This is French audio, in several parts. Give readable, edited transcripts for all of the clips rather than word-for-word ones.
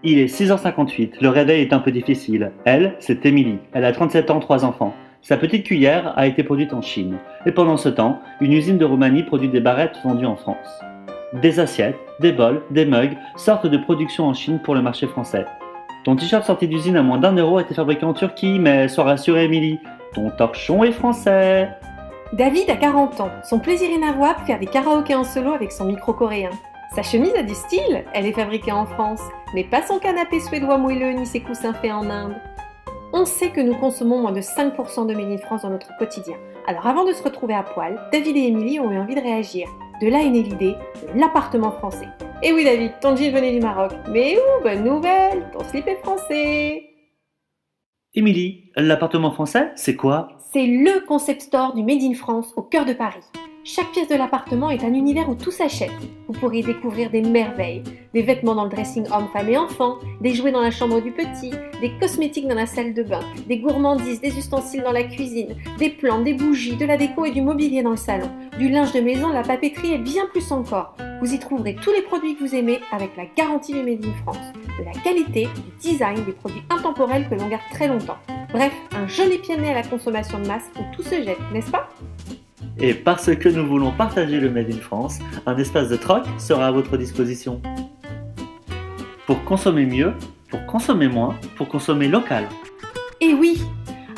Il est 6h58, le réveil est un peu difficile. Elle, c'est Émilie. Elle a 37 ans, 3 enfants. Sa petite cuillère a été produite en Chine. Et pendant ce temps, une usine de Roumanie produit des barrettes vendues en France. Des assiettes, des bols, des mugs sortent de production en Chine pour le marché français. Ton t-shirt sorti d'usine à moins d'1 € a été fabriqué en Turquie, mais sois rassurée Émilie, ton torchon est français. David a 40 ans. Son plaisir inavouable, faire des karaokés en solo avec son micro coréen. Sa chemise a du style, elle est fabriquée en France, mais pas son canapé suédois moelleux ni ses coussins faits en Inde. On sait que nous consommons moins de 5% de Made in France dans notre quotidien. Alors avant de se retrouver à poil, David et Émilie ont eu envie de réagir. De là est née l'idée de l'appartement français. Et oui David, ton jean venait du Maroc. Mais bonne nouvelle, ton slip est français. Émilie, l'appartement français, c'est quoi? C'est le concept store du Made in France au cœur de Paris. Chaque pièce de l'appartement est un univers où tout s'achète. Vous pourrez y découvrir des merveilles, des vêtements dans le dressing homme, femme et enfant, des jouets dans la chambre du petit, des cosmétiques dans la salle de bain, des gourmandises, des ustensiles dans la cuisine, des plantes, des bougies, de la déco et du mobilier dans le salon, du linge de maison, de la papeterie et bien plus encore. Vous y trouverez tous les produits que vous aimez avec la garantie du Made in France, de la qualité, du design, des produits intemporels que l'on garde très longtemps. Bref, un joli pied de nez à la consommation de masse où tout se jette, n'est-ce pas ? Et parce que nous voulons partager le Made in France, un espace de troc sera à votre disposition. Pour consommer mieux, pour consommer moins, pour consommer local. Et oui,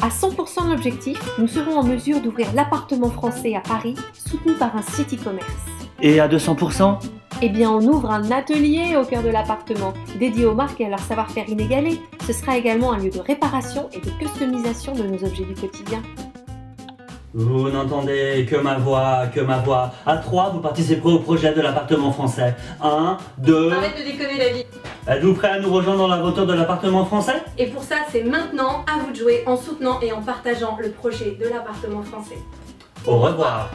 à 100% de l'objectif, nous serons en mesure d'ouvrir l'appartement français à Paris, soutenu par un site e-commerce. Et à 200%? Eh bien, on ouvre un atelier au cœur de l'appartement, dédié aux marques et à leur savoir-faire inégalé. Ce sera également un lieu de réparation et de customisation de nos objets du quotidien. Vous n'entendez que ma voix, que ma voix. À 3, vous participerez au projet de l'appartement français. 1, 2... Arrête de déconner David. Êtes-vous prêt à nous rejoindre dans l'aventure de l'appartement français? Et pour ça, c'est maintenant à vous de jouer en soutenant et en partageant le projet de l'appartement français. Au revoir.